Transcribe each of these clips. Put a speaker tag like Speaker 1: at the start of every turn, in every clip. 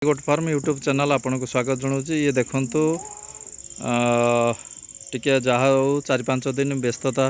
Speaker 1: Goat farm YouTube channel आपन को स्वागत जनाऊँ। ये देखु टिके जहाँ हो 4-5 दिन व्यस्तता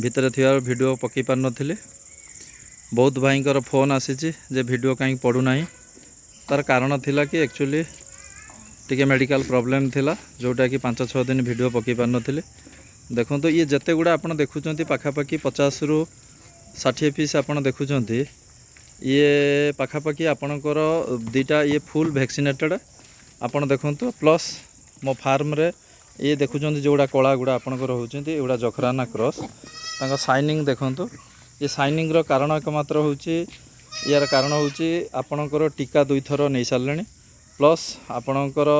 Speaker 1: भितर थी वीडियो पकई पार नी। बहुत भाईंकर फोन आसी जे वीडियो कहीं पड़ूना तार कारण थिला कि एक्चुअली टिके मेडिकल प्रॉब्लम थिला जोटा कि 5-6 दिन वीडियो पकई पार नी। देखो ये जिते गुड़ा आप देखुं पाखापाखि 50 ରୁ 60 पीस आप देखुं। ये पाखापाखि आपणकर दुईटा ये फुल वैक्सीनेटेड आपड़ देखु। प्लस मो फार्म रे ये देखुं जोड़ा कला गुड़ा आपणकर होती एगुड़ा जखराना क्रॉस तांका साइनिंग देखु। ये साइनिंग रो कारण एकमात्र होची यार कारण होची आपणकर टीका 2 थर नहीं सारे। प्लस आपणकर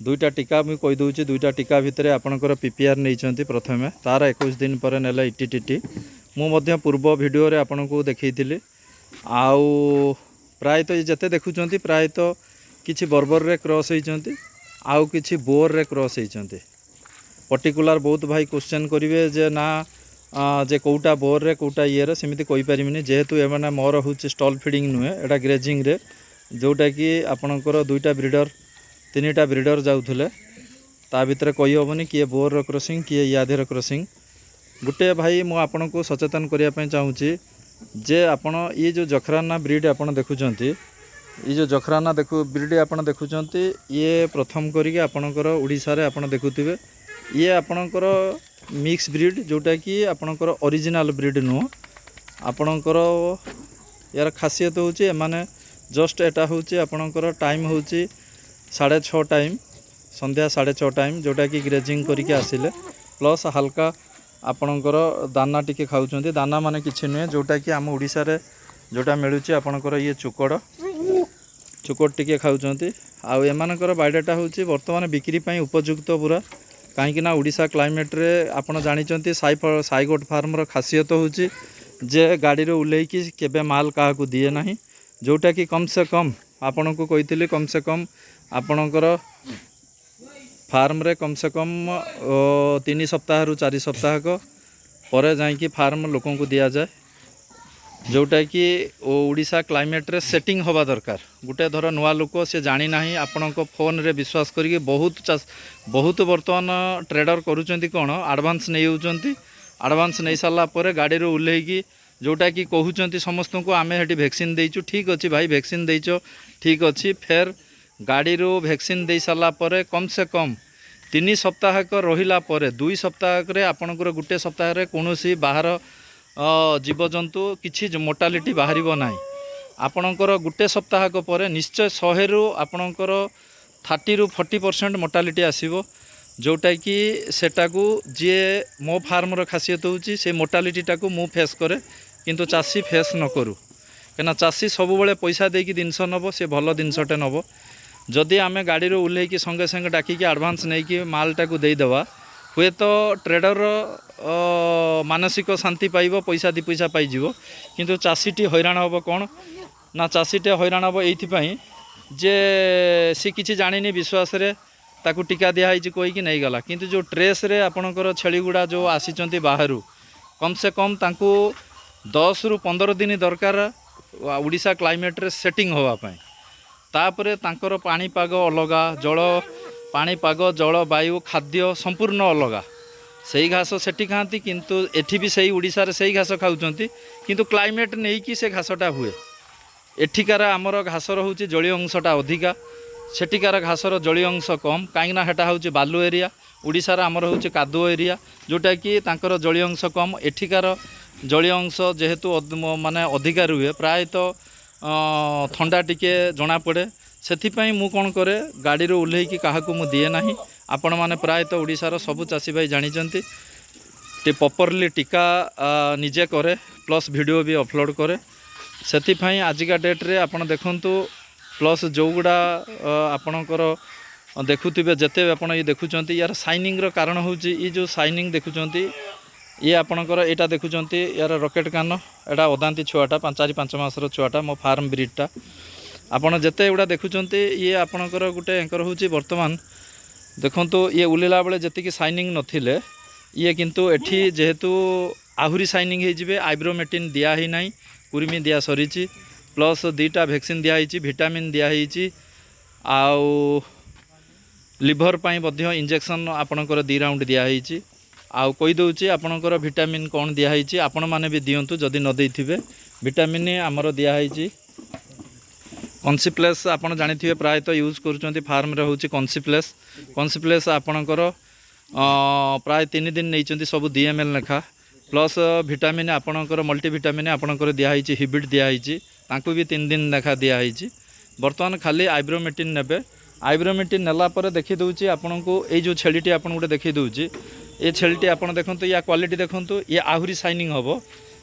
Speaker 1: दुईटा टीका मुझे कहीदे दुईटा टीका भितर आपणकर पीपीआर नहीं प्रथमे तार 21 दिन पर नेला इटीटीटी मुझे पूर्व वीडियो रे आपन को देखी आउ प्रायतः ये जिते देखुं प्रायतः किसी बर्बर रे क्रॉस होती आउ किसी बोर रे क्रॉस होती। पर्टिकुलर बहुत भाई क्वेश्चन करेंगे जे ना जे कौटा बोर रे कौटा ये सेमती कहीपरिनी जेहेतु एमाने मोर हूँ स्टल फीडिंग नुहे एटा ग्रेजिंग रे जोटा कि आपणकर दुईटा ब्रिडर 3टा ब्रिडर जाऊे ता भितर कही हेनी किए बोर रो क्रॉसिंग किए याधेर क्रॉसिंग। गोटे भाई मु आपन को सचेतन करने चाहूँगी जे आपण ये जो जखराना ब्रीड आप देखुं ये जो जखराना ब्रीड आप देखुं ये प्रथम करिके आपणकर ओडिशा रे आपण देखुथिबे ये आपणकर मिक्स ब्रीड जोटा कि आपणकर ओरिजिनल ब्रीड नुह। आपणकर यार खासियत होची एमाने जस्ट एटा होची आपणकर टाइम होची 6:30 टाइम संध्या 6:30 टाइम जोटा कि ग्रेजिंग करके आसिले प्लस हल्का आपणकर दाना टिके खाऊँ। दाना माने किछि नुहे जोटा कि आम ओडिशा रे जोटा मिलूची आपणकर ये चुकड़ टिके खाऊँ। आउ एमानकर बायोडाटा होची वर्तमान बिक्री पई उपयुक्त पूरा कहीं ओडिशा क्लाइमेट रे आपण जानिचंती साईगोट फार्म रो खासियत होची जे गाड़ी रे उल्लेकी केबे माल काहा को दिए नाही जोटा कि कम से कम आपण को कहितली कम से कम आपणकर फार्म रे कम से कम 3 सप्ताह रु 4 सप्ताह को पर जाइकी फार्म लोकों को दिया जाए जोटा कि ओडिशा क्लाइमेट रे सेटिंग होबा दरकार। गुटे धर नुआ लोक से जानी नाही आपण को फोन रे विश्वास करिके बहुत वर्तमान ट्रेडर करूचंती कोन एडवांस नहीं होचंती। एडवांस नहीं साला पर गाड़ी रे उल्लेकी जोटा कि कहउचंती समस्त को आमे हेटी वैक्सीन देइचु ठीक अछि भाई वैक्सीन देइचो ठीक अछि फेर गाड़ी रो वैक्सीन दे सारा पर कम से कम 3 सप्ताह रहिला पर 2 सप्ताह रे आपणकर गुटे सप्ताह रे कोनोसी बाहर जीवजंतु किछि मोर्टालिटी बाहरिबो नाही। आपणकर गुटे सप्ताह पर निश्चय 100 रु आपणकर 30 ରୁ 40% मोर्टालिटी आसीबो जोटा कि सेटा को जे मो फार्म रो खासियत होची से मोर्टालिटीटा को मु फेस करे किंतु चासी फेस न करू कना चासी सब बेले पैसा देकी जिनस नबो से भल जिनसटे नबो। जदि आमे गाड़ी रो उल्लेकी संगे संगे डाकिकी एडवांस नहीं कि मालटा को देदेवा हुए तो ट्रेडर मानसिक शांति पाइब पैसा 2 पैसा पाइजिवो किंतु चाषीटी हैरान हम कौन ना चाषीटे हैरान हम ये जे सी किसी जानी विश्वास रे ताकू टीका दिखाई कहीकि नहीं गला किंतु जो ट्रेस रे आपणकर छेली गुड़ा जो आसी बाहर कम से कम तांकू 10 ରୁ 15 दिन दरकार ओडिशा क्लाइमेट रे सेटिंग होवापाई तापरे तांकर पाणीपाग अलगा जल पाणीपाग जलवायु खाद्य संपूर्ण अलगा सही घास सेठी खाती किंतु एठी भी सही ओडिशा रे सही घास खाउचंती किंतु क्लाइमेट नहीं कि से घासटा हुए एठिकार आमर घासर होची जलीय अंशटा अधिका सेठिकार घासर जलीय अंश कम कहीं हेटा होची बालू एरिया ओडिशा रे आमर होची कादुओ एरिया जोटा कि तांकर जलीय अंश कम एठिकार जलीय अंश जेहेतु माने अधिका रुहे प्रायतः ठंडा टिके जना पड़े से मु कौन करे गाड़ी रो उल्लेकी क्या मु दिए ना आपण मैंने प्रायतः ओडिशार सबु चाषी भाई जानिचंती प्रॉपरली टीका निजे करे प्लस वीडियो भी अपलोड करे से आजिका डेट रे आपण देखंतु प्लस जो गुड़ा आपणकर देखुथिबे जते आपण ये देखुचंती यार साइनिंग रो कारण होची ये जो साइनिंग देखुचंती ये आपणकर एटा देखुचंती यार रॉकेट कान एटा ओदांती छुआटा 4-5 मासर छुआटा मो फार्म ब्रीडटा आपण जेते एगुड़ा देखुचंती ये आपणकर गुटे एंकर होची वर्तमान देखंतु ये उलेला बेले जति कि साइनिंग नथिले ये किंतु एठी जेहेतु आहुरी साइनिंग हे जिवे आइब्रोमेटिन दिया ही नाही कुर्मी दिया सरीची प्लस 2टा वैक्सीन दिया ही विटामिन दिया ही आउ लिभर पाई मध्य इंजेक्शन आपणकर 2 राउंड दिखाई आउ कही दूची आपणकर विटामिन कौन दिखाई आपण मैंने भी दिंतु जदि न देथिबे विटामिन आमर दिखाई कॉन्सिप्लेस आपन जानिथिबे प्रायतः यूज करूछंती फार्म रे होची कॉन्सिप्लेस आपणकर प्राय 3 दिन नहीं सब DML लेखा प्लस विटामिन आपणकर मल्टीविटामिन आपणकर दिखाई हिबिट दिखाई तांकु भी 3 दिन लेखा दिखाई बर्तमान खाली आइब्रोमेटिन नेबे आइब्रोमेटिन नेला पर देखि दउची आपनको ए जो छेलीटी आपन गुटे देखि दउची ए छेलीटी आपन देखंतु या क्वालिटी देखंतु ये आहुरी शाइनिंग हबो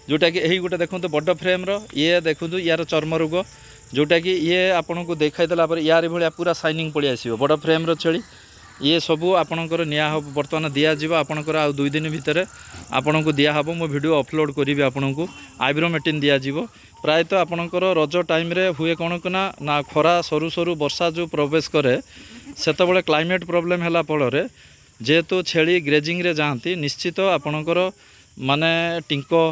Speaker 1: जोटा कि एही गुटे देखंतु बड़ फ्रेम रो ये देखंतु यार चर्म रोग जोटा कि ये आपनको देखाई देला पर यार भलिया पूरा शाइनिंग पड़ी आसीबो बड़ फ्रेम रो छेली ये सबू आपणकर निया हबो बर्तमान दिया जीव आपणकर आ 2 दिन भितर आपनको दिया हबो मो वीडियो अपलोड करिवे आपनको आइब्रोमेटिन दिया जीवो प्रायतः आपणकर रज टाइम रे हुए कौन कना ना खरा सरू सरू वर्षा जो प्रवेश करे सेतबेले क्लाइमेट प्रॉब्लम हैला फल जेहेतु छेली ग्रेजिंग रे जाती निश्चित आपणकर माने टिंको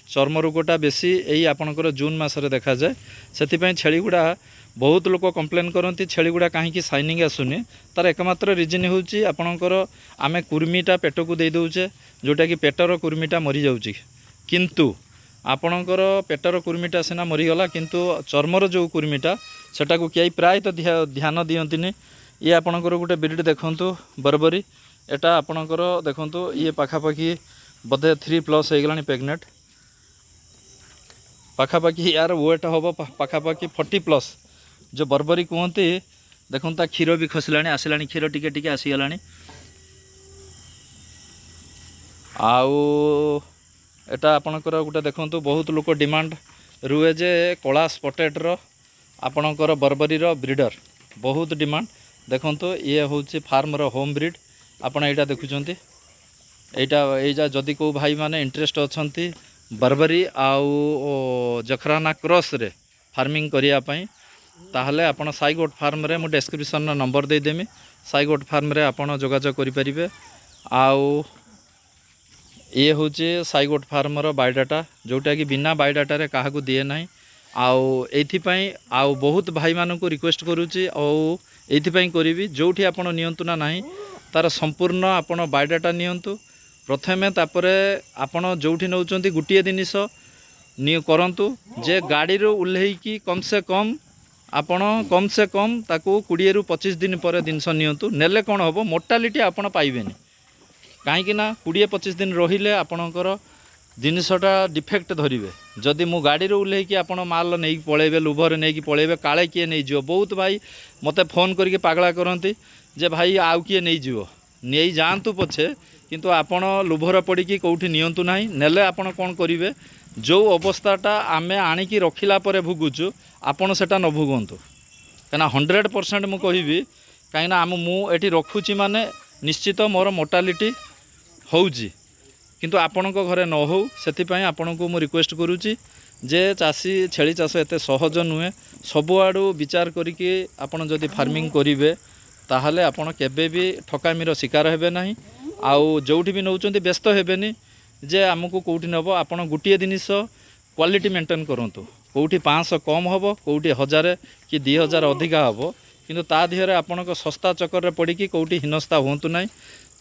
Speaker 1: चर्म रोगटा बेसी यही आपणकर जून मासरे देखा जाए से छेली गुड़ा बहुत लोक कंप्लेन करती छेली गुड़ा कहीं शाइनिंग आसुनी तार एकमात्र रिजन होची आपणकर आमे कुर्मीटा पेट को दे दउचे जोटा कि पेटर कुर्मीटा मरी जाउची किंतु आपणकर पेटर कुर्मीटा सिना मरीगला किंतु चर्मर जो कुर्मीटा सेटा को किए प्राय तो ध्यान दियंतिनी ये आपणकर गोटे ब्रीड देखंतु बर्बरी एटा आपणकर देखंतु ये पाखापाखि बोधे 3+ हो गलानी प्रेग्नेंट पाखापाखि यार वेट हम पाखापाखि 40+ जो बर्बरी कहते देखो ता क्षीर भी खसला आसला क्षीर टिके टिके आसीगला आउ एटा आपणकर गोटे देखंतु बहुत लोक डिमांड रुए जे कला स्पटेड्र आपणकर बर्बरी ब्रीडर बहुत डिमांड देखंतु ये होची फार्म रो होम ब्रीड आपण एटा देखुचंती एटा जदि को भाई माने इंटरेस्ट अछंती बर्बरी आउ जखराना क्रॉस रे फार्मिंग करिया पई ताहले आपण साईगोट फार्म रे मु डिस्क्रिप्शन नंबर दे देमी साईगोट फार्म रे आपण जोगाजोग करि परिबे आउ ये होचे साईगोट फार्म रो बायोडाटा जोटा कि बिना बायोडाटा रे काहा को दिए नाही आउ एथि पई आउ बहुत भाई मानन को रिक्वेस्ट करूची आउ एथि पई करिवि जोठी आपण नियंतु ना नाही तार संपूर्ण आपण बायोडाटा नियंतु प्रथमे तापरे आपण जोठी नउचंती गुटिए जिनिस नि करंतु जे गाड़ी रो उल्लेकी कम से कम ताकू 20 रु 25 दिन पर जिनस नियंतु नेले कौन हम मोर्टालिटी आपण पाइबेनी कहीं 20-25 दिन रहिले आपणकर जिनसटा डिफेक्ट धरिवे जदि मु गाड़ी रो उल्लेकी आपण माल नहीं पळेबे लुभर नहीं पळेबे काले किए नहीं जिवो बहुत भाई मते फोन करके पागला करंती जे भाई आउ किए नहीं जिवो नहीं जातु पछे किंतु आपण लुभर पड़ी कौटी नियंतु नाही नेले आपण कोन करिवे जो अवस्थाटा आमे आनिकी रखिला परे भुगुचु आपण सेटा न भुगंतु कना 100% मु कहिबी कहीं आम मु एठी रखुची माने निश्चित मोर मोर्टालिटी होउची किंतु आपण को घरे न हो सेति पई आपण को मु रिक्वेस्ट करूची जे चासी छेली चाष एते सहज नुहे सबु आडू विचार करिके आपण जदि फार्मिंग करिवे ताहले आपण केबे भी ठकामीर शिकार हेबे नाही आउ जोठी भी नउचंती व्यस्त हेबेनी जे आमको कौटी नब आपण गोटे जिनिस क्वालिटी मेंटेन करंतु कौटी 500 कम हम कौटी 1000 कि 2000 अधिका हम किंतु ता दिहरे आपणक सस्ता चक्कर रे पड़ी कौटी हिनस्ता होंतु नाही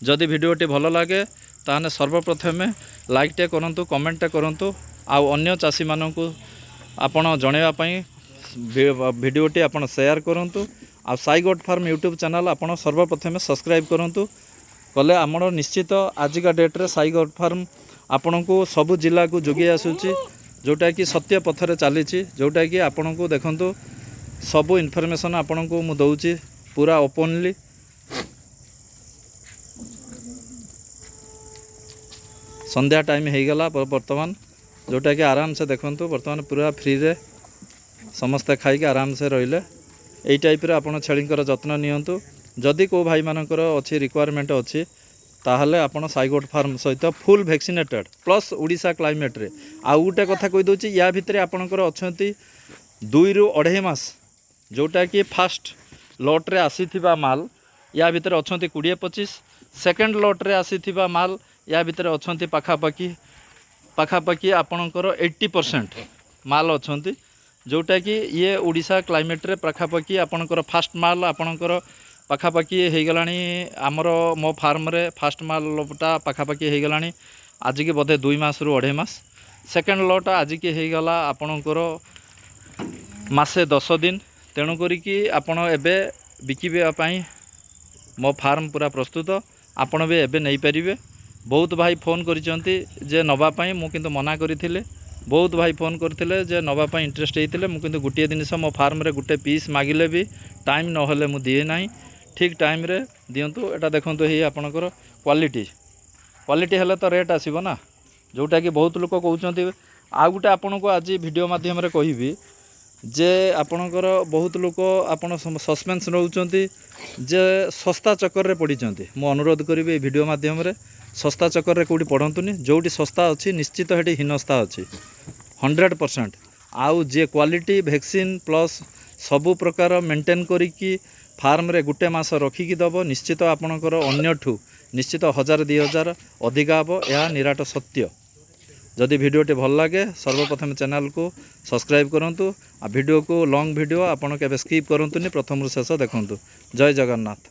Speaker 1: जदि वीडियोटी भल लगे ताने सर्वप्रथमे लाइक टे करंतु कमेंट टे करंतु आउ अन्य चाषी मानकु आपण जणेवा पई वीडियोटी आपण शेयर करंतु आ साईगोट फार्म यूट्यूब चैनल आपण सर्वप्रथमे सब्सक्राइब करंतु कले आमर निश्चित आजिका डेट्रे साईगोट फार्म आपण को सबु जिला को जोगे आसूची जोटा कि सत्य पथरे चली जोटा कि आपण को देखंतु सबु इनफॉरमेशन आपण को मु दउची पूरा ओपनली संध्या टाइम हो गला बर्तमान जोटा कि आराम से देखंतु बर्तमान पूरा फ्री रे समस्ते खाई आराम से रहिले एई टाइप रे आपण छेलींकर जत्न नियंतु जदि को भाई मानकर अच्छी रिक्वायरमेंट अच्छी ताहले आपण साईगोट फार्म सहित full vaccinated plus Odisha climate रे आ गोटे कथा कहि दोची या भितर आपणकर अछंती 2 रु 2.5 मास जोटा कि फास्ट लॉट रे आसीथिबा माल या भितर अछंती 20-25 सेकंड लॉट रे आसीथिबा माल या भितर अछंती पाखापाखि आपणकर 80% माल अछंती जोटा कि ये ओडिशा क्लाइमेट रे पाखापाखि आपणकर फास्ट माल आपणकर पाखापाखि हो गलानी आमर मो फार्म रे फास्ट मालटा पाखापाखि हो गलानी आज की बोधे 2 मास रु 2.5 मास सेकेंड लट आज की हो गला आपणकर मासे 10 दिन तेणु करिकी आपण एबे बिकिबे मो फार्म पूरा प्रस्तुत आपण भी एबे नहीं पारिबे। बहुत भाई फोन करिसेंती जे नबा पई मु किंतु मना करिथिले बहुत भाई फोन करथिले जे नबा पई इंटरेस्ट हेतिले मु किंतु गुटिए जिनिस मो फार्म रे गुटे पीस मागिले भी टाइम न होले मु दिए नाही ठीक टाइम रे दियंतु। एटा देखंतु हे आपनकर क्वालिटी हेले तो रेट आसीबो ना जोटा कि बहुत लोक कहउचंती। आ गुटे आपनको आज वीडियो माध्यम रे कहिबी जे आपणकर बहुत लोक आपण सस्पेंस रहउचंती जे सस्ता चक्कर रे पड़ीचंती। मु अनुरोध करिबे ए वीडियो माध्यम रे सस्ता चक्कर रे कोडी पढ़ंतुनी जोटी सस्ता अच्छी निश्चित हेटी हीनस्ता अच्छी 100%। आउ जे क्वालिटी वैक्सीन प्लस सबु प्रकार मेंटेन करिकी फार्म रे गुटे मास रखिकी दबो निश्चित आपणकर अन्यठू निश्चित 1000-2000 अधिका हबो या निराट सत्य। जदि वीडियोटी भल लगे सर्वप्रथम चैनल को सब्सक्राइब करंतु आ वीडियो को लॉन्ग वीडियो आपण केबे स्किप करंतुनी प्रथम रु शेष देखंतु। जय जगन्नाथ।